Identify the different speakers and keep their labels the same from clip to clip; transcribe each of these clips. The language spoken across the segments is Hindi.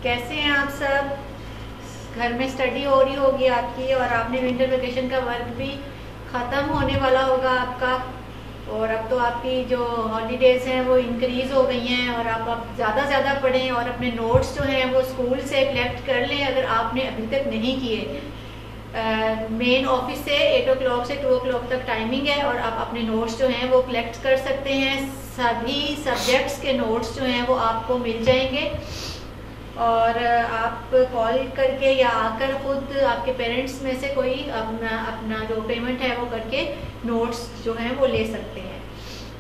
Speaker 1: कैसे हैं आप सब? घर में स्टडी हो रही होगी आपकी और आपने विंटर वेकेशन का वर्क भी ख़त्म होने वाला होगा आपका। और अब तो आपकी जो हॉलीडेज़ हैं वो इंक्रीज़ हो गई हैं और आप ज़्यादा से ज़्यादा पढ़ें और अपने नोट्स जो हैं वो स्कूल से कलेक्ट कर लें अगर आपने अभी तक नहीं किए। मेन ऑफिस से 8 o'clock से 2 o'clock तक टाइमिंग है और आप अपने नोट्स जो हैं वो कलेक्ट कर सकते हैं। सभी सब्जेक्ट्स के नोट्स जो हैं वो आपको मिल जाएंगे और आप कॉल करके या आकर खुद आपके पेरेंट्स में से कोई अपना जो पेमेंट है वो करके नोट्स जो हैं वो ले सकते हैं।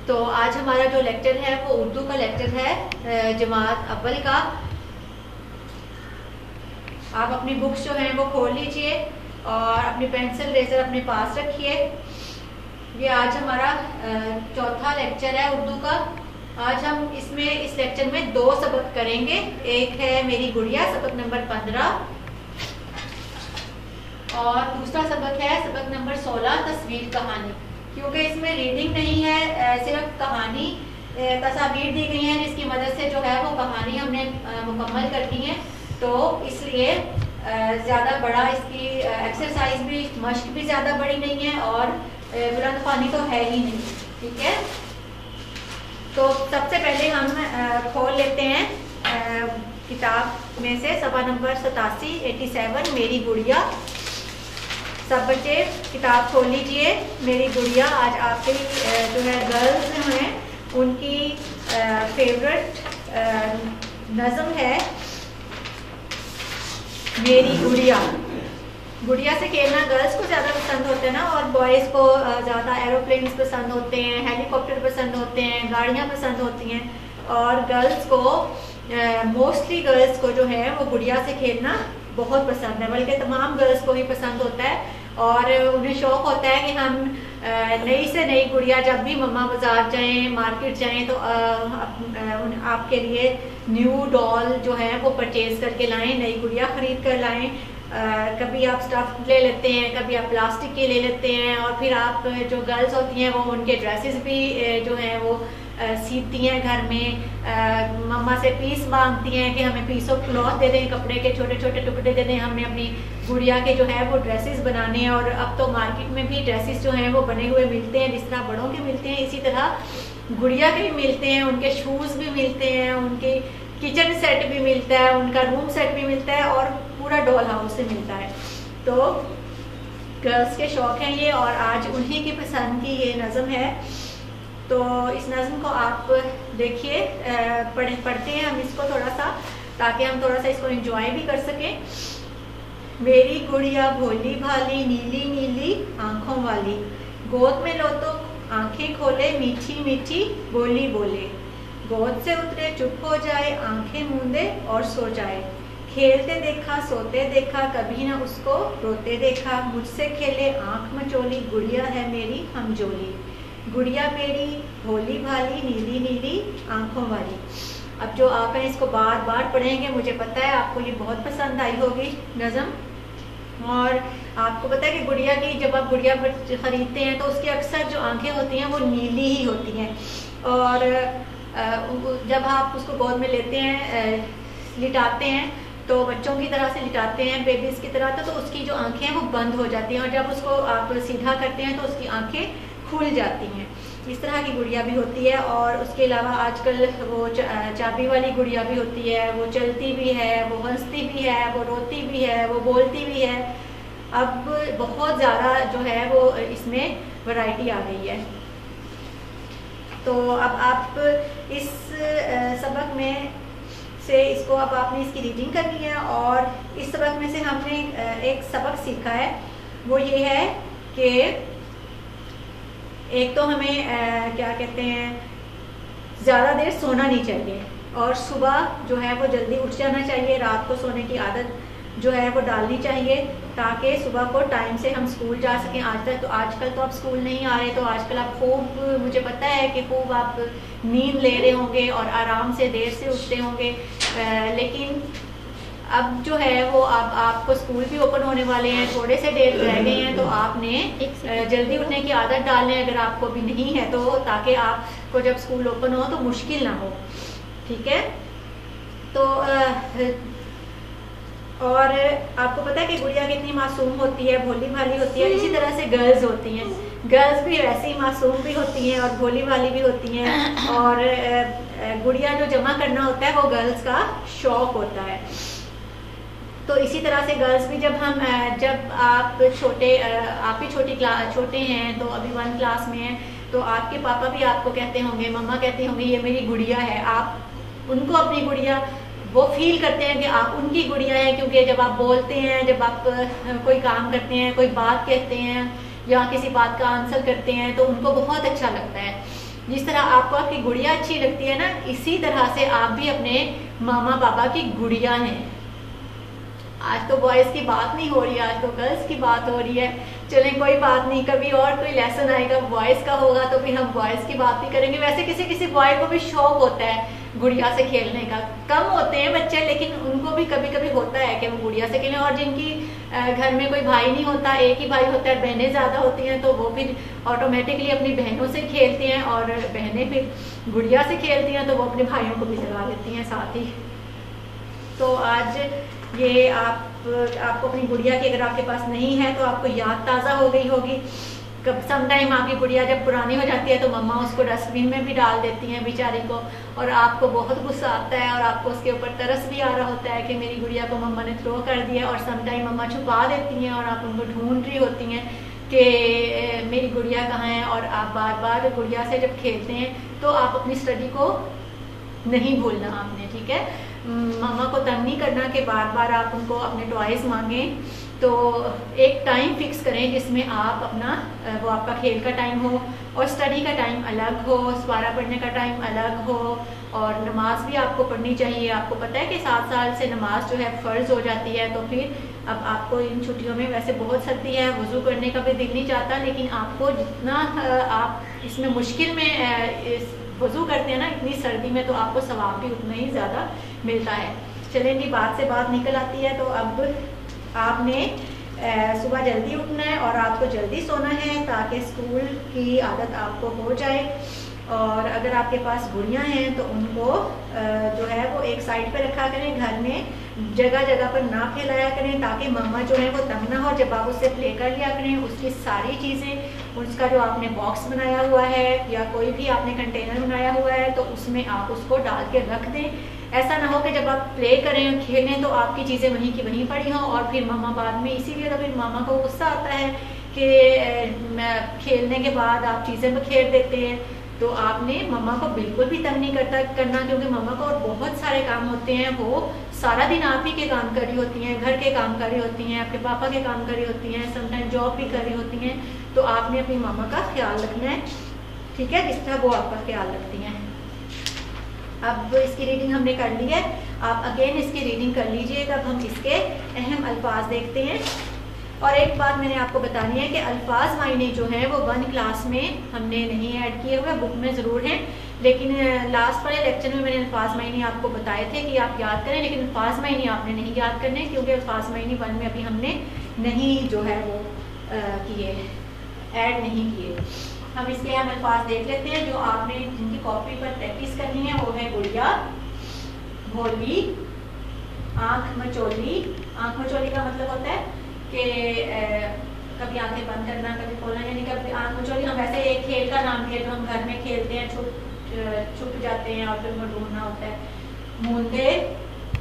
Speaker 1: तो आज हमारा जो लेक्चर है वो उर्दू का लेक्चर है जमात अव्वल का। आप अपनी बुक्स जो हैं वो खोल लीजिए और अपनी पेंसिल रेजर अपने पास रखिए। ये आज हमारा चौथा लेक्चर है उर्दू का। आज हम इस लेक्चर में 2 सबक करेंगे। एक है मेरी गुड़िया सबक नंबर 15 और दूसरा सबक है सबक नंबर 16 तस्वीर कहानी। क्योंकि इसमें रीडिंग नहीं है, सिर्फ कहानी तस्वीर दी गई है जिसकी मदद से जो है वो कहानी हमने मुकम्मल करनी है। तो इसलिए ज़्यादा बड़ा इसकी एक्सरसाइज भी मश्क भी ज़्यादा बड़ी नहीं है और बुलंद ख्वानी तो है ही नहीं। ठीक है, तो सबसे पहले हम खोल लेते हैं किताब में से सफ़ा नंबर 87 मेरी गुड़िया। सब बच्चे किताब खोल लीजिए। मेरी गुड़िया आज आपके जो है गर्ल्स जो हैं उनकी फेवरेट नज़म है मेरी गुड़िया। गुड़िया से खेलना गर्ल्स को ज़्यादा पसंद होता है ना, और बॉयज़ को ज़्यादा एरोप्लेन्स पसंद होते हैं, हेलीकॉप्टर पसंद होते हैं, गाड़ियाँ पसंद होती हैं। और गर्ल्स को मोस्टली गर्ल्स को जो है वो गुड़िया से खेलना बहुत पसंद है, बल्कि तमाम गर्ल्स को ही पसंद होता है। और उन्हें शौक़ होता है कि हम नई से नई गुड़िया जब भी मम्मा बाज़ार जाएं, मार्केट जाएं तो आपके लिए न्यू डॉल जो है वो परचेज़ करके लाएं, नई गुड़िया ख़रीद कर लाएं। कभी आप स्टफ ले लेते हैं, कभी आप प्लास्टिक के ले लेते हैं और फिर आप जो गर्ल्स होती हैं वो उनके ड्रेसेस भी जो हैं वो सीती हैं घर में। मम्मा से पीस मांगती हैं कि हमें पीस ऑफ क्लॉथ दे दें, कपड़े के छोटे छोटे टुकड़े दे दें, हमने अपनी गुड़िया के जो है वो ड्रेसेस बनाने हैं। और अब तो मार्केट में भी ड्रेसेस जो हैं वो बने हुए मिलते हैं, जिस तरह बड़ों के मिलते हैं इसी तरह गुड़िया के भी मिलते हैं। उनके शूज़ भी मिलते हैं, उनके किचन सेट भी मिलता है, उनका रूम सेट भी मिलता है और पूरा डॉल हाउस से मिलता है। तो गर्ल्स के शौक़ हैं ये और आज उन्हीं की पसंद की ये नज़म है। तो इस नज़म को आप देखिए, पढ़ते हैं हम इसको थोड़ा सा, ताकि हम थोड़ा सा इसको एंजॉय भी कर सकें। मेरी गुड़िया भोली भाली नीली नीली आँखों वाली, गोद में लो तो आँखें खोले मीठी मीठी बोली बोले, गोद से उतरे चुप हो जाए आँखें मूंदे और सो जाए, खेलते देखा सोते देखा कभी ना उसको रोते देखा, मुझसे खेले आँख मचोली गुड़िया है मेरी हमजोली, गुड़िया मेरी भोली भाली नीली नीली आँखों वाली। अब जो आप हैं इसको बार बार पढ़ेंगे, मुझे पता है आपको ये बहुत पसंद आई होगी नज़म। और आपको पता है कि गुड़िया की जब आप गुड़िया ख़रीदते हैं तो उसकी अक्सर जो आँखें होती हैं वो नीली ही होती हैं। और जब आप उसको गोद में लेते हैं, लिटाते हैं तो बच्चों की तरह से लिटाते हैं, बेबीज़ की तरह, तो उसकी जो आंखें हैं वो बंद हो जाती हैं और जब उसको आप सीधा करते हैं तो उसकी आंखें खुल जाती हैं। इस तरह की गुड़िया भी होती है। और उसके अलावा आजकल वो चाबी वाली गुड़िया भी होती है, वो चलती भी है, वो हंसती भी है, वो रोती भी है, वो बोलती भी है। अब बहुत ज़्यादा जो है वो इसमें वैरायटी आ गई है। तो अब आप इस सबक में से इसको अब आपने इसकी रीडिंग करनी है। और इस सबक में से हमने एक सबक सीखा है, वो ये है कि एक तो हमें क्या कहते हैं, ज़्यादा देर सोना नहीं चाहिए और सुबह जो है वो जल्दी उठ जाना चाहिए। रात को सोने की आदत जो है वो डालनी चाहिए ताकि सुबह को टाइम से हम स्कूल जा सकें। आजकल तो आप स्कूल नहीं आ रहे, तो आजकल आप खूब, मुझे पता है कि खूब आप नींद ले रहे होंगे और आराम से देर से उठते होंगे। लेकिन अब जो है वो आपको स्कूल भी ओपन होने वाले हैं, थोड़े से देर रह गए हैं, तो आपने जल्दी उठने की आदत डालनी है अगर आपको भी नहीं है तो, ताकि आपको जब स्कूल ओपन हो तो मुश्किल ना हो। ठीक है, तो और आपको पता है कि गुड़िया कितनी मासूम होती है, भोली भाली होती है। इसी तरह से गर्ल्स होती हैं, गर्ल्स भी वैसे ही मासूम भी होती हैं और भोली भाली भी होती हैं। और गुड़िया जो जमा करना होता है वो गर्ल्स का शौक होता है। तो इसी तरह से गर्ल्स भी जब आप छोटे आप भी छोटे हैं, तो अभी 1 क्लास में हैं, तो आपके पापा भी आपको कहते होंगे, मम्मा कहती होंगी ये मेरी गुड़िया है। आप उनको अपनी गुड़िया वो फील करते हैं कि आप उनकी गुड़िया हैं, क्योंकि जब आप बोलते हैं, जब आप कोई काम करते हैं, कोई बात कहते हैं या किसी बात का आंसर करते हैं, तो उनको बहुत अच्छा लगता है। जिस तरह आपको आपकी गुड़िया अच्छी लगती है ना, इसी तरह से आप भी अपने मामा पापा की गुड़िया हैं। आज तो बॉयज़ की बात नहीं हो रही है, आज तो गर्ल्स की बात हो रही है। चलें कोई बात नहीं, कभी और कोई लेसन आएगा बॉयज़ का होगा तो फिर हम बॉयज़ की बात भी करेंगे। वैसे किसी किसी बॉय को भी शौक होता है गुड़िया से खेलने का, कम होते हैं बच्चे, लेकिन उनको भी कभी कभी होता है कि वो गुड़िया से खेलें। और जिनकी घर में कोई भाई नहीं होता, एक ही भाई होता है, बहनें ज़्यादा होती हैं, तो वो फिर ऑटोमेटिकली अपनी बहनों से खेलते हैं, और बहनें फिर गुड़िया से खेलती हैं तो वो अपने भाइयों को भी लगा लेती हैं साथ ही। तो आज ये आपको अपनी गुड़िया की, अगर आपके पास नहीं है तो आपको याद ताज़ा हो गई होगी। कब समटाइम आपकी गुड़िया जब पुरानी हो जाती है तो मम्मा उसको डस्टबिन में भी डाल देती हैं बेचारी को, और आपको बहुत गुस्सा आता है और आपको उसके ऊपर तरस भी आ रहा होता है कि मेरी गुड़िया को मम्मा ने थ्रो कर दिया। और समटाइम मम्मा छुपा देती हैं और आप उनको ढूंढ रही होती हैं कि मेरी गुड़िया कहाँ है। और आप बार बार गुड़िया से जब खेलते हैं तो आप अपनी स्टडी को नहीं भूलना आपने, ठीक है। मामा को तंग नहीं करना कि बार बार आप उनको अपने टॉयज़ मांगें। तो एक टाइम फिक्स करें जिसमें आप अपना वो आपका खेल का टाइम हो और स्टडी का टाइम अलग हो, सुवारा पढ़ने का टाइम अलग हो, और नमाज भी आपको पढ़नी चाहिए। आपको पता है कि 7 साल से नमाज जो है फ़र्ज़ हो जाती है। तो फिर अब आपको इन छुट्टियों में, वैसे बहुत सर्दी है, वज़ू करने का भी दिल नहीं चाहता, लेकिन आपको जितना आप इसमें मुश्किल में वज़ू करते हैं ना इतनी सर्दी में, तो आपको सवाब भी उतना ही ज़्यादा मिलता है। चलें जी, बात से बात निकल आती है। तो अब आपने सुबह जल्दी उठना है और आपको जल्दी सोना है ताकि स्कूल की आदत आपको हो जाए। और अगर आपके पास गुड़ियाँ हैं तो उनको जो है वो एक साइड पे रखा करें, घर में जगह जगह पर ना फैलाया करें ताकि मम्मा जो है वो तंग ना हो। जब आप उससे प्ले कर लिया करें, उसकी सारी चीज़ें, उसका जो आपने बॉक्स बनाया हुआ है या कोई भी आपने कंटेनर बनाया हुआ है तो उसमें आप उसको डाल के रख दें। ऐसा ना हो कि जब आप प्ले करें, खेलें, तो आपकी चीज़ें वहीं की वहीं पड़ी हों और फिर मम्मा बाद में, इसीलिए तो फिर मामा को गुस्सा आता है कि खेलने के बाद आप चीज़ें बखेर देते हैं। तो आपने मम्मा को बिल्कुल भी तंग नहीं करना, क्योंकि मम्मा को और बहुत सारे काम होते हैं। वो सारा दिन आप ही के काम कर रही होती हैं, घर के काम कर रही होती हैं, आपके पापा के काम कर रही होती हैं, समटाइम जॉब भी कर रही होती हैं। तो आपने अपनी मम्मा का ख्याल रखना है, ठीक है, जिस तरह वो आपका ख्याल रखती हैं। अब इसकी रीडिंग हमने कर ली है, आप अगेन इसकी रीडिंग कर लीजिएगा। अब हम इसके अहम अल्फाज देखते हैं। और एक बात मैंने आपको बतानी है कि अल्फाज मायने जो हैं वो 1 क्लास में हमने नहीं ऐड किए हुए, बुक में ज़रूर हैं, लेकिन लास्ट वाले लेक्चर में मैंने अल्फाज मायने आपको बताए थे कि आप याद करें, लेकिन अल्फाज मायने आपने नहीं याद करने, क्योंकि अल्फाज मायने 1 में अभी हमने नहीं जो है वो किए, ऐड नहीं किए। हम इसके हम अल्फाज देख लेते हैं जो आपने जिनकी कॉपी पर प्रैक्टिस करनी है। वो है गुड़िया, भोली, आँख मचोली। आँख मचोली का मतलब होता है कि कभी आंखें बंद करना, कभी खोलना, यानी कभी आँख मचोली हम वैसे एक खेल का नाम दिया जो हम घर में खेलते हैं, छुप जाते हैं और फिर उनको ढूंढना होता है। मूंदे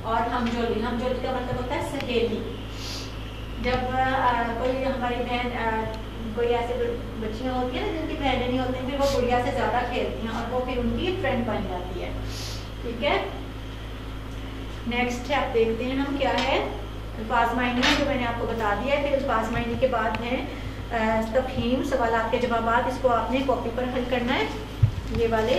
Speaker 1: और हमजोली, हमजोली का मतलब होता है सहेली। जब कोई हमारी बहन, कोई ऐसे बच्चियाँ होती हैं ना जिनकी बहनें नहीं होती, फिर वो गुड़िया से ज़्यादा खेलती हैं और वो फिर उनकी फ्रेंड बन जाती है, ठीक है। नेक्स्ट है, आप देखते हैं हम क्या है अल्फाज मायने जो मैंने आपको बता दिया है। फिर अल्फाज मायने के बाद है तफहीम, सवालात के जवाबात। इसको आपने कॉपी पर हल करना है। ये वाले,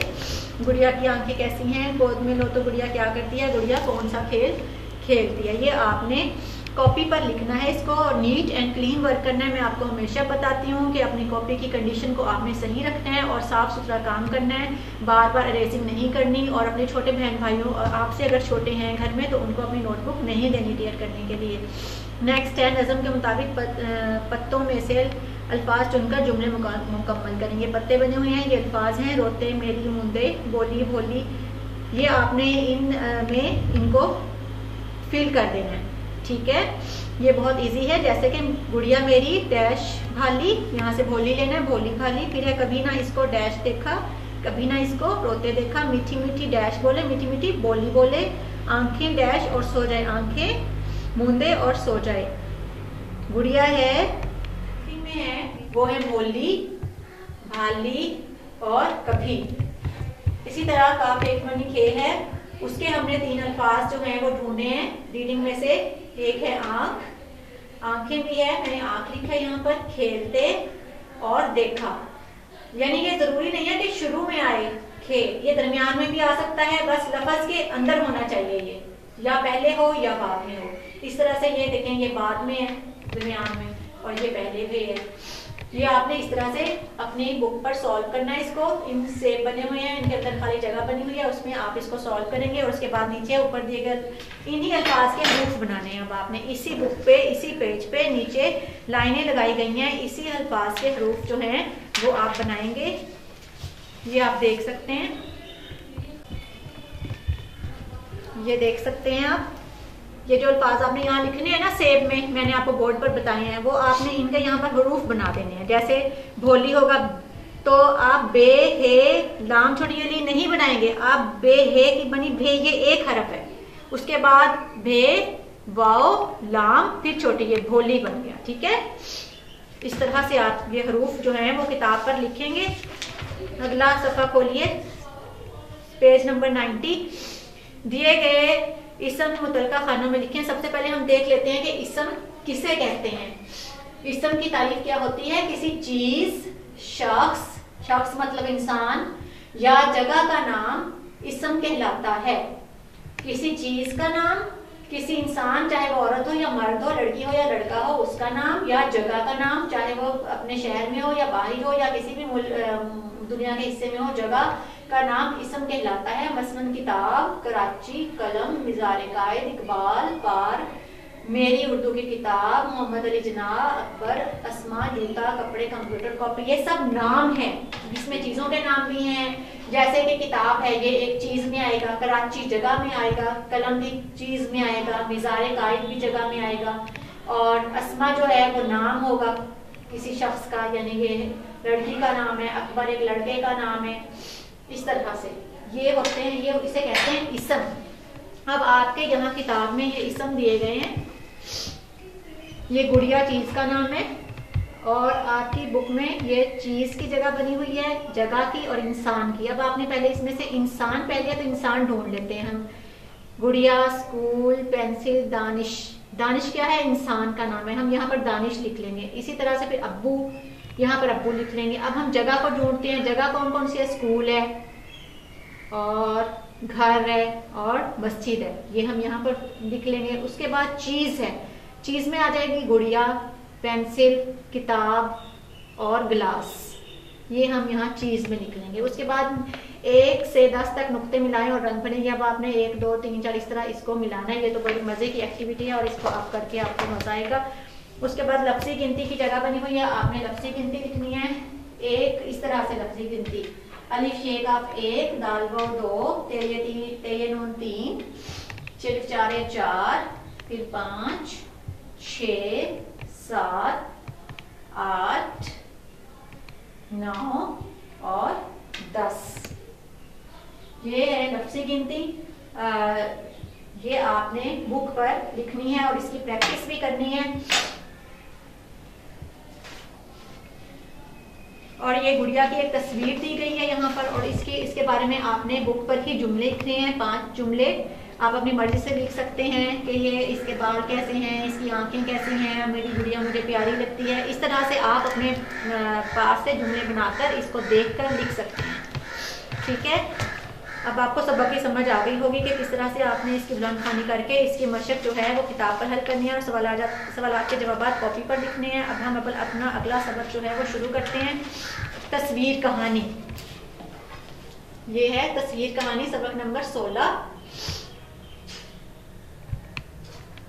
Speaker 1: गुड़िया की आंखें कैसी हैं, गोद में लो तो गुड़िया क्या करती है, गुड़िया कौन सा खेल खेलती है, ये आपने कॉपी पर लिखना है। इसको नीट एंड क्लीन वर्क करना है। मैं आपको हमेशा बताती हूँ कि अपनी कॉपी की कंडीशन को आपने सही रखना है और साफ़ सुथरा काम करना है, बार बार अरेजिंग नहीं करनी। और अपने छोटे बहन भाइयों और आपसे अगर छोटे हैं घर में तो उनको अपनी नोटबुक नहीं देनी टीयर करने के लिए। नेक्स्ट है, नज़म के मुताबिक पत्तों में से अल्फाज चुनकर जुमले मुकम्मल करेंगे। पत्ते बने हुए हैं, ये अल्फाज हैं, रोते, मेरी, मूंदे, बोली, भोली। ये आपने इनको फिल कर देना है, ठीक है, ये बहुत इजी है। जैसे कि गुड़िया मेरी डैश भाली, यहाँ से भोली लेना है, भोली भाली। फिर है कभी ना इसको डैश देखा, कभी ना इसको रोते देखा, मीठी मीठी डैश बोले, मीठी मीठी बोली बोले, आंखें डैश और सो जाए, आंखें मूंदे और सो जाए। गुड़िया है में है वो है भोली, भाली और कभी। इसी तरह काफ एक मनी खे है, उसके हमने 3 अल्फाज जो हैं वो ढूंढे हैं रीडिंग में से। एक है आंख, आंखें भी है, मैंने आंख लिखा है यहाँ पर, खेलते और देखा। यानी ये जरूरी नहीं है कि शुरू में आए खे, ये दरमियान में भी आ सकता है, बस लफ्ज के अंदर होना चाहिए, ये या पहले हो या बाद में हो। इस तरह से ये देखें, ये बाद में है दरमियान में, और ये पहले भी है। ये आपने इस तरह से अपनी बुक पर सॉल्व करना है इसको। इन सेब बने हुए हैं, इनके अंदर खाली जगह बनी हुई है, उसमें आप इसको सॉल्व करेंगे और उसके बाद नीचे ऊपर दिए गए इन्हीं अल्फाज के ग्रुप्स बनाने हैं। अब आपने इसी बुक पे, इसी पेज पे नीचे लाइनें लगाई गई हैं, इसी अल्फाज के हरूफ जो हैं वो आप बनाएंगे। ये आप देख सकते हैं, ये देख सकते हैं आप। ये जो अल्फाज आपने यहाँ लिखने हैं ना सेब में, मैंने आपको बोर्ड पर बताए हैं, वो आपने इनके यहाँ पर हरूफ बना देने हैं। जैसे भोली होगा तो आप बे हे लाम छोटी वाली नहीं बनाएंगे, आप बे हे की बनी भे, ये एक हरफ है, उसके बाद भे वाओ लाम फिर छोटी, ये भोली बन गया। ठीक है, इस तरह से आप ये हरूफ जो है वो किताब पर लिखेंगे। अगला सफा खोलिए, पेज नंबर 90। दिए गए इसम मुतलका खानों में लिखें। सबसे पहले हम देख लेते हैं कि इसम किसे कहते हैं। इसम की तारीफ क्या होती है? किसी चीज, शख्स, शख्स मतलब इंसान, या जगह का नाम इसम कहलाता है। किसी चीज का नाम, किसी इंसान, चाहे वो औरत हो या मर्द हो, लड़की हो या लड़का हो, उसका नाम, या जगह का नाम, चाहे वो अपने शहर में हो या बाहर हो या किसी भी दुनिया के हिस्से में हो, जगह का नाम इसम कहलाता है। मसलन किताब, कराची, कलम, मिज़ार कायद, इकबाल, पार, मेरी उर्दू की किताब, मोहम्मद अली जिन्ना, अकबर, अस्मा, जूता, कपड़े, कंप्यूटर, कॉपी, ये सब नाम हैं। इसमें चीज़ों के नाम भी हैं, जैसे कि किताब है, ये एक चीज़ में आएगा, कराची जगह में आएगा, कलम भी चीज़ में आएगा, मिज़ार कायद भी जगह में आएगा, और अस्मा जो है वो नाम होगा किसी शख्स का, यानी ये लड़की का नाम है, अकबर एक लड़के का नाम है। इस तरह से ये होते हैं, ये इसे कहते हैं इसम। अब आपके यहाँ किताब में ये इसम दिए गए हैं। ये गुड़िया चीज का नाम है, और आपकी बुक में ये चीज की जगह बनी हुई है, जगह की और इंसान की। अब आपने पहले इसमें से इंसान पहले, तो इंसान ढूंढ लेते हैं हम। गुड़िया, स्कूल, पेंसिल, दानिश। दानिश क्या है? इंसान का नाम है, हम यहाँ पर दानिश लिख लेंगे। इसी तरह से फिर अब्बू, यहाँ पर अब्बू लिख लेंगे। अब हम जगह को ढूंढते हैं, जगह कौन कौन सी है? स्कूल है और घर है और मस्जिद है, ये हम यहाँ पर लिख लेंगे। उसके बाद चीज है, चीज में आ जाएगी गुड़िया, पेंसिल, किताब और गिलास, ये हम यहाँ चीज में लिख लेंगे। उसके बाद 1 से 10 तक नुक्ते मिलाएं और रंग बनेंगे। अब आपने 1 2 3 4 इस तरह इसको मिलाना है। ये तो बड़ी मजे की एक्टिविटी है और इसको आप करके आपको मजा आएगा। उसके बाद लफ्जी गिनती की जगह बनी हुई है, आपने लफ्जी गिनती लिखनी है। 1 इस तरह से लफ्जी गिनती, अलिफ शेख आप 1, दाल वो 2, ते नून 3, चिल्फ 4 4, फिर 5 6 7 8 9 और 10। ये है लफ्जी गिनती। ये आपने बुक पर लिखनी है और इसकी प्रैक्टिस भी करनी है। और ये गुड़िया की एक तस्वीर दी गई है यहाँ पर, और इसके बारे में आपने बुक पर ही जुमले लिखने हैं, 5 जुमले। आप अपनी मर्जी से लिख सकते हैं कि ये इसके बाल कैसे हैं, इसकी आंखें कैसी हैं, मेरी गुड़िया मुझे प्यारी लगती है। इस तरह से आप अपने पास से जुमले बनाकर इसको देखकर लिख सकते हैं। ठीक है, अब आपको सबक की समझ आ गई होगी कि किस तरह से आपने इसकी बुलंद खानी करके इसकी मशक जो है वो किताब पर हल करनी है और सवालात के जवाब कॉपी पर लिखने हैं। अब हम अपना अगला सबक जो है वो शुरू करते हैं। तस्वीर कहानी, ये है तस्वीर कहानी, सबक नंबर 16।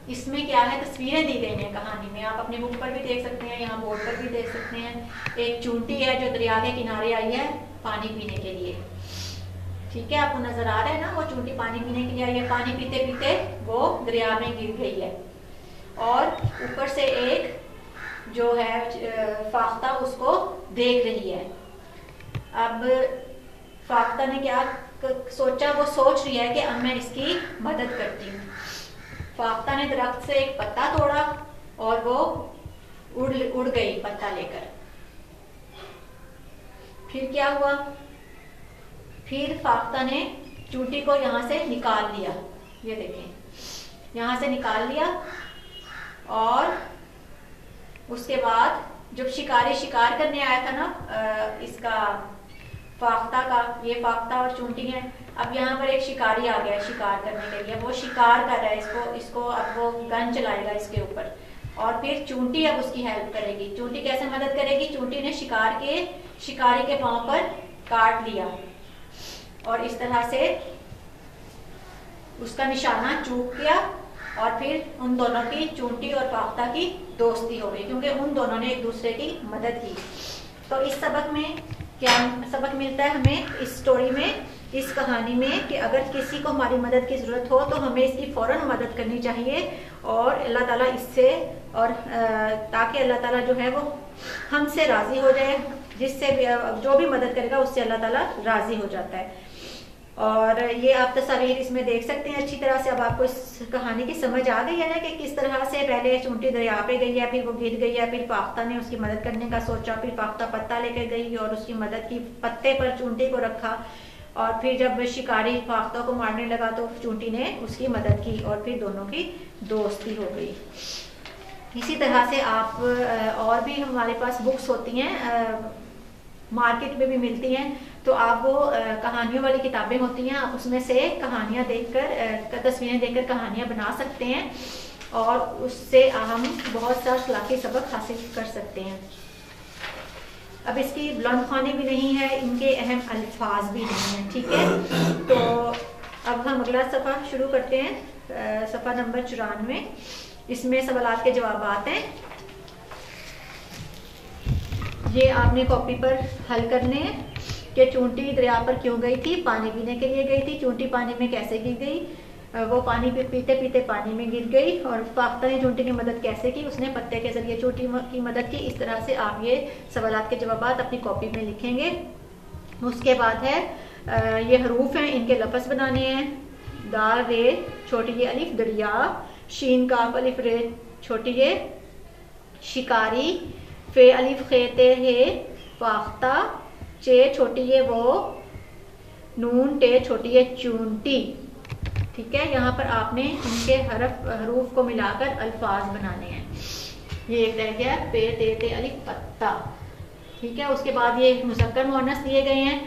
Speaker 1: इसमें क्या है? तस्वीरें दी गई हैं कहानी में, आप अपने बुक पर भी देख सकते हैं, यहाँ बोर्ड पर भी देख सकते हैं। एक चूंटी है जो दरिया के किनारे आई है पानी पीने के लिए। ठीक है, आपको नजर आ रहा है ना, वो चूंटी पानी पीने के लिए आई है, पानी पीते पीते वो दरिया में गिर गई है। और ऊपर से एक जो है फाख्ता उसको देख रही है। अब फाख्ता ने क्या सोचा, वो सोच रही है कि अब मैं इसकी मदद करती हूँ। फाख्ता ने दरख्त से एक पत्ता तोड़ा और वो उड़ गई पत्ता लेकर। फिर क्या हुआ, फिर फाख्ता ने चूंटी को यहाँ से निकाल लिया, ये देखें यहाँ से निकाल लिया। और उसके बाद जब शिकारी शिकार करने आया था ना इसका फाख्ता का, ये फाख्ता और चूंटी है, अब यहाँ पर एक शिकारी आ गया शिकार करने के लिए। वो शिकार कर रहा है इसको अब वो गन चलाएगा इसके ऊपर और फिर चूंटी अब उसकी हेल्प करेगी। चूंटी कैसे मदद करेगी, चूंटी ने शिकारी के पांव पर काट लिया और इस तरह से उसका निशाना चूक गया और फिर उन दोनों की, चूंटी और फाख्ता की दोस्ती हो गई क्योंकि उन दोनों ने एक दूसरे की मदद की। तो इस सबक में क्या सबक मिलता है हमें इस स्टोरी में, इस कहानी में, कि अगर किसी को हमारी मदद की ज़रूरत हो तो हमें इसकी फ़ौरन मदद करनी चाहिए और अल्लाह ताला इससे और ताकि अल्लाह ताला जो है वो हमसे राज़ी हो जाए, जिससे जो भी मदद करेगा उससे अल्लाह ताला राज़ी हो जाता है। और ये आप तस्वीर इसमें देख सकते हैं अच्छी तरह से। अब आपको इस कहानी की समझ आ गई है ना कि किस तरह से पहले चूंटी दरिया पे गई है, फिर वो गिर गई है, फिर फाख्ता ने उसकी मदद करने का सोचा, फिर फाख्ता पत्ता लेकर गई और उसकी मदद की, पत्ते पर चूंटी को रखा और फिर जब शिकारी फाख्ता को मारने लगा तो चूंटी ने उसकी मदद की और फिर दोनों की दोस्ती हो गई। इसी तरह से आप और भी हमारे पास बुक्स होती हैं, मार्केट में भी मिलती हैं, तो आप वो कहानियों वाली किताबें होती हैं, आप उसमें से कहानियाँ देखकर, तस्वीरें देखकर कहानियाँ बना सकते हैं और उससे हम बहुत सा इखलाकी सबक हासिल कर सकते हैं। अब इसकी बुलंद ख़्वानी भी नहीं है, इनके अहम अल्फाज भी नहीं हैं, ठीक है। तो अब हम अगला सफ़ा शुरू करते हैं, सफ़ा नंबर 94। इसमें सवालात के जवाबात हैं, ये आपने कॉपी पर हल करने हैं कि चूंटी दरिया पर क्यों गई थी, पानी पीने के लिए गई थी। चूंटी पानी में कैसे गिर गई, वो पानी पीते पीते पानी में गिर गई। और फाख्ता ने चूंटी की मदद कैसे की, उसने पत्ते के जरिए चूंटी की मदद की। इस तरह से आप ये सवालात के जवाबात अपनी कॉपी में लिखेंगे। उसके बाद है ये हरूफ हैं, इनके लफ्ज़ बनाने हैं। दाल रे छोटी ये अलिफ दरिया, शीन काफ अलिफ रे छोटी ये शिकारी, फे अलिफ खेते है फाख्ता, चे छोटी ये वो, नून टे छोटी ये चूंटी। ठीक है, यहाँ पर आपने इनके हरूफ को मिलाकर अल्फाज बनाने हैं। ये एक रह गया पे ते ते अलिफ पत्ता। ठीक है, उसके बाद ये मुज़क्कर मुअन्नस दिए गए हैं,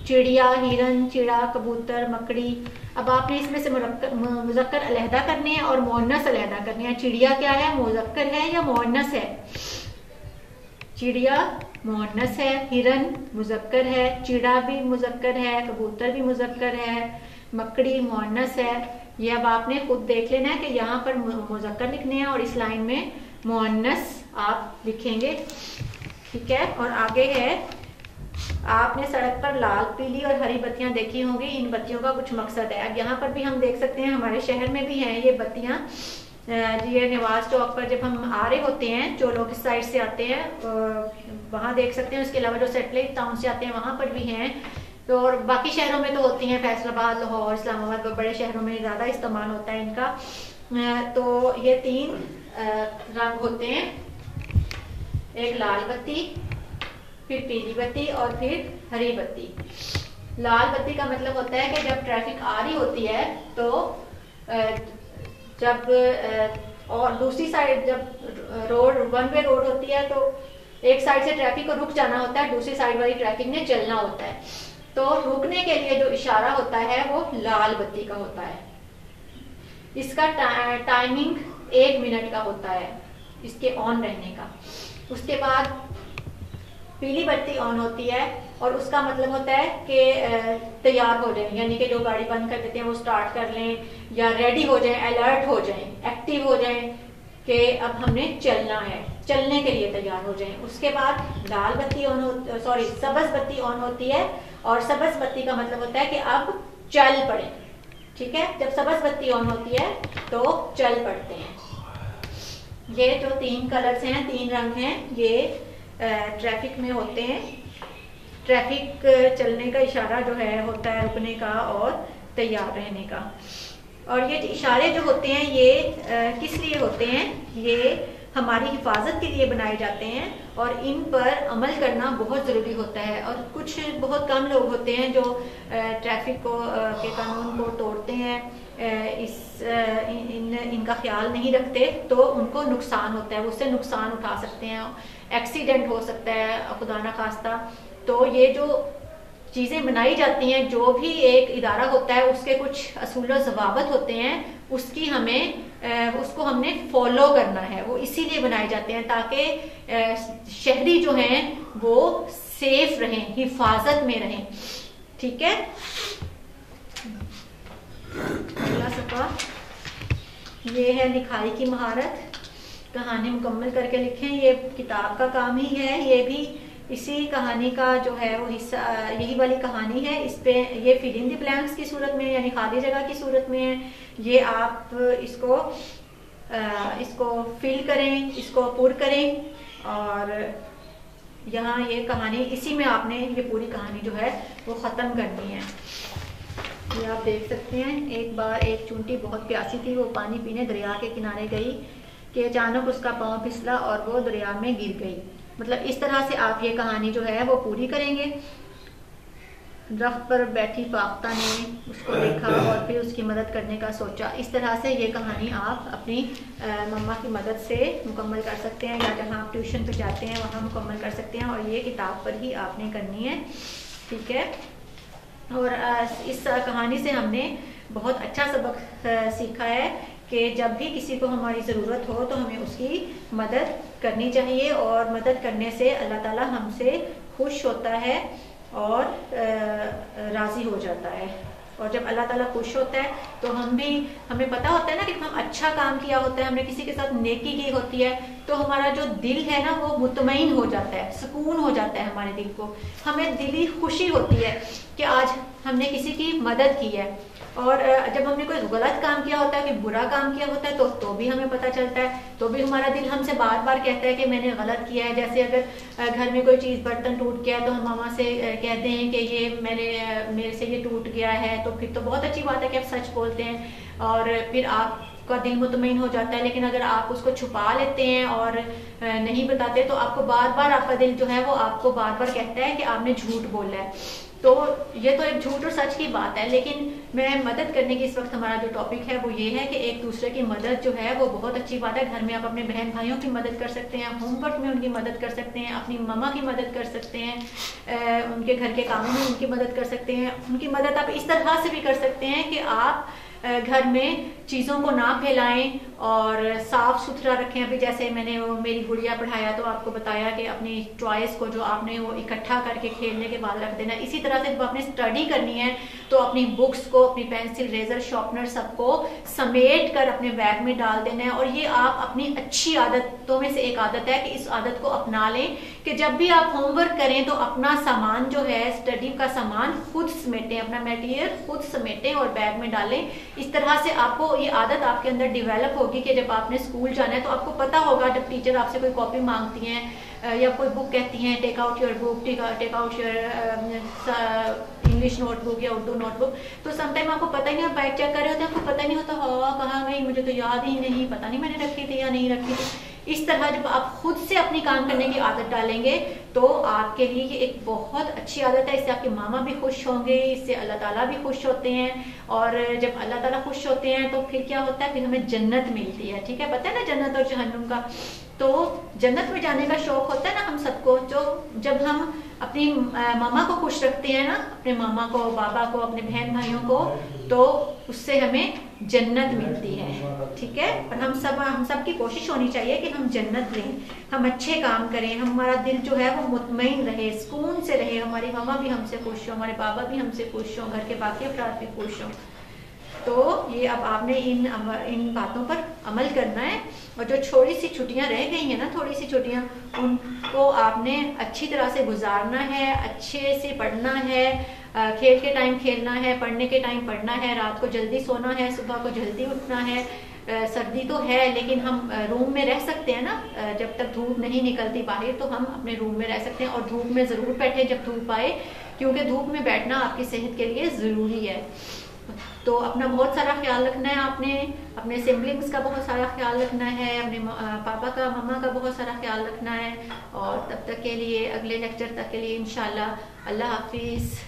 Speaker 1: चिड़िया, हिरन, चिड़ा, कबूतर, मकड़ी। अब आपने इसमें से मुज़क्कर अलहदा करने हैं और मुअन्नस अलहदा करने हैं। चिड़िया क्या है, मुज़क्कर है या मुअन्नस है? चिड़िया मुअन्नस है, हिरन मुज़क्कर है, चिड़ा भी मुज़क्कर है, कबूतर भी मुज़क्कर है, मकड़ी मुअन्नस है। ये अब आपने खुद देख लेना है कि यहाँ पर मुज़क्कर लिखने हैं और इस लाइन में मुअन्नस आप लिखेंगे। ठीक है, और आगे है, आपने सड़क पर लाल, पीली और हरी बत्तियां देखी होंगी। इन बत्तियों का कुछ मकसद है। अब यहाँ पर भी हम देख सकते हैं, हमारे शहर में भी हैं ये बत्तियां। ये नवाज चौक पर जब हम आ रहे होते हैं, जो लोग इस साइड से आते हैं वहाँ देख सकते हैं। उसके अलावा जो सेटेलाइट टाउन से आते हैं वहाँ पर भी हैं। तो और बाकी शहरों में तो होती हैं, फैसलाबाद, लाहौर, इस्लामाबाद, बड़े शहरों में ज़्यादा इस्तेमाल होता है इनका। तो ये 3 रंग होते हैं, एक लाल बत्ती, फिर पीली बत्ती और फिर हरी बत्ती। लाल बत्ती का मतलब होता है कि जब ट्रैफिक आ रही होती है तो जब और दूसरी साइड जब रोड 1 वे रोड होती है तो एक साइड से ट्रैफिक को रुक जाना होता है, दूसरी साइड वाली ट्रैफिक ने चलना होता है। तो रुकने के लिए जो इशारा होता है वो लाल बत्ती का होता है। इसका टाइमिंग 1 मिनट का होता है इसके ऑन रहने का। उसके बाद पीली बत्ती ऑन होती है और उसका मतलब होता है कि तैयार हो जाएं, यानी कि जो गाड़ी बंद कर देते हैं वो स्टार्ट कर लें या रेडी हो जाएं, अलर्ट हो जाएं, एक्टिव हो जाएं कि अब हमने चलना है, चलने के लिए तैयार हो जाएं। उसके बाद लाल बत्ती सब्ज़ बत्ती ऑन होती है और सब्ज़ बत्ती का मतलब होता है कि अब चल पड़े। ठीक है, जब सब्ज़ बत्ती ऑन होती है तो चल पड़ते हैं। ये जो 3 कलर्स हैं, 3 रंग हैं, ये ट्रैफिक में होते हैं। ट्रैफिक चलने का इशारा जो है होता है रुकने का और तैयार रहने का। और ये इशारे जो होते हैं ये किस लिए होते हैं? ये हमारी हिफाजत के लिए बनाए जाते हैं और इन पर अमल करना बहुत ज़रूरी होता है। और कुछ बहुत कम लोग होते हैं जो ट्रैफिक को के कानून को तोड़ते हैं, इनका ख्याल नहीं रखते, तो उनको नुकसान होता है, उससे नुकसान उठा सकते हैं, एक्सीडेंट हो सकता है खुदा ना खास्ता। तो ये जो चीज़ें बनाई जाती हैं, जो भी एक इदारा होता है उसके कुछ असूल व ज़वाबित होते हैं, उसकी हमें उसको हमने फॉलो करना है। वो इसीलिए बनाए जाते हैं ताकि शहरी जो हैं वो सेफ रहें, हिफाजत में रहें। ठीक है, अगला सफ़ा ये है लिखाई की महारत। कहानी मुकम्मल करके लिखें, ये किताब का काम ही है। ये भी इसी कहानी का जो है वो हिस्सा, यही वाली कहानी है। इस पे ये फिल इन द ब्लैंक्स की सूरत में, यानी खाली जगह की सूरत में है। ये आप इसको फिल करें, इसको पुर करें और यहाँ ये कहानी, इसी में आपने ये पूरी कहानी जो है वो ख़त्म करनी है। ये आप देख सकते हैं, एक बार एक चूंटी बहुत प्यासी थी, वो पानी पीने दरिया के किनारे गई कि अचानक उसका पाँव फिसला और वो दरिया में गिर गई। मतलब इस तरह से आप ये कहानी जो है वो पूरी करेंगे। दरख्त पर बैठी पाख्ता ने उसको देखा और फिर उसकी मदद करने का सोचा। इस तरह से ये कहानी आप अपनी मम्मा की मदद से मुकम्मल कर सकते हैं, या जहाँ आप ट्यूशन पर जाते हैं वहाँ मुकम्मल कर सकते हैं। और ये किताब पर ही आपने करनी है। ठीक है, और इस कहानी से हमने बहुत अच्छा सबक सीखा है कि जब भी किसी को हमारी ज़रूरत हो तो हमें उसकी मदद करनी चाहिए, और मदद करने से अल्लाह ताला हमसे खुश होता है और राज़ी हो जाता है। और जब अल्लाह ताला खुश होता है तो हमें पता होता है ना कि हम अच्छा काम किया होता है, हमने किसी के साथ नेकी की होती है, तो हमारा जो दिल है ना वो मुतमईन हो जाता है, सुकून हो जाता है हमारे दिल को। हमें दिली खुशी होती है कि आज हमने किसी की मदद की है। और जब हमने कोई गलत काम किया होता है, कोई बुरा काम किया होता है, तो भी हमें पता चलता है, तो भी हमारा दिल हमसे बार बार कहता है कि मैंने गलत किया है। जैसे अगर घर में कोई चीज़ बर्तन टूट गया तो हम मामा से कहते हैं कि ये मेरे से ये टूट गया है, तो फिर तो बहुत अच्छी बात है कि आप सच बोलते हैं और फिर आपका दिल मुतमईन हो जाता है। लेकिन अगर आप उसको छुपा लेते हैं और नहीं बताते तो आपको बार बार आपका दिल जो है वो आपको बार बार कहता है कि आपने झूठ बोला है। तो ये तो एक झूठ और सच की बात है। लेकिन मैं मदद करने की, इस वक्त हमारा जो टॉपिक है वो ये है कि एक दूसरे की मदद जो है वो बहुत अच्छी बात है। घर में आप अपने बहन भाइयों की मदद कर सकते हैं, होमवर्क में उनकी मदद कर सकते हैं, अपनी मम्मा की मदद कर सकते हैं, उनके घर के कामों में उनकी मदद कर सकते हैं। उनकी मदद आप इस तरह से भी कर सकते हैं कि आप घर में चीज़ों को ना फैलाएं और साफ सुथरा रखें। अभी जैसे मैंने वो मेरी गुड़िया पढ़ाया तो आपको बताया कि अपनी टॉयज को जो आपने वो इकट्ठा करके खेलने के बाद रख देना। इसी तरह से जब आपने स्टडी करनी है तो अपनी बुक्स को, अपनी पेंसिल, रेजर, शार्पनर सबको समेट कर अपने बैग में डाल देना है। और ये आप अपनी अच्छी आदतों में से एक आदत है कि इस आदत को अपना लें कि जब भी आप होमवर्क करें तो अपना सामान जो है, स्टडी का सामान खुद समेटें, अपना मटेरियल खुद समेटें और बैग में डालें। इस तरह से आपको ये आदत आपके अंदर डेवलप होगी कि जब आपने स्कूल जाना है तो आपको पता होगा, जब टीचर आपसे कोई कॉपी मांगती हैं या कोई बुक कहती हैं take out your book, take out your English notebook या उर्दू नोटबुक, तो समटाइम आपको पता ही नहीं, आप बैग चेक कर रहे होते हैं, आपको पता नहीं होता हाँ कहाँ गई, मुझे तो याद ही नहीं, पता नहीं मैंने रखी थी या नहीं रखी थी। इस तरह जब आप खुद से अपनी काम करने की आदत डालेंगे तो आपके लिए ये एक बहुत अच्छी आदत है। इससे आपके मामा भी खुश होंगे, इससे अल्लाह ताला भी खुश होते हैं। और जब अल्लाह ताला खुश होते हैं तो फिर क्या होता है, फिर हमें जन्नत मिलती है। ठीक है, पता है ना जन्नत और जहन्नुम का। तो जन्नत में जाने का शौक होता है ना हम सबको। जो जब हम अपनी मामा को खुश रखते हैं ना, अपने मामा को, बाबा को, अपने बहन भाइयों को, तो उससे हमें जन्नत मिलती है। ठीक है, और हम सब की कोशिश होनी चाहिए कि हम जन्नत लें, हम अच्छे काम करें, हमारा दिल जो है वो मुतमईन रहे, सुकून से रहे, हमारी मामा भी हमसे खुश हो, हमारे बाबा भी हमसे खुश हो, घर के बाकी अफराद भी खुश हों। तो ये अब आपने इन बातों पर अमल करना है। और जो छोटी सी छुट्टियां रह गई हैं ना, थोड़ी सी छुट्टियां, उनको आपने अच्छी तरह से गुजारना है, अच्छे से पढ़ना है, खेल के टाइम खेलना है, पढ़ने के टाइम पढ़ना है, रात को जल्दी सोना है, सुबह को जल्दी उठना है, सर्दी तो है लेकिन हम रूम में रह सकते हैं ना, जब तक धूप नहीं निकलती बाहर तो हम अपने रूम में रह सकते हैं। और धूप में ज़रूर बैठे जब धूप आए, क्योंकि धूप में बैठना आपकी सेहत के लिए ज़रूरी है। तो अपना बहुत सारा ख्याल रखना है आपने, अपने सिबलिंग्स का बहुत सारा ख्याल रखना है, अपने पापा का मम्मा का बहुत सारा ख्याल रखना है। और तब तक के लिए, अगले लेक्चर तक के लिए इंशाल्लाह, अल्लाह हाफिज़।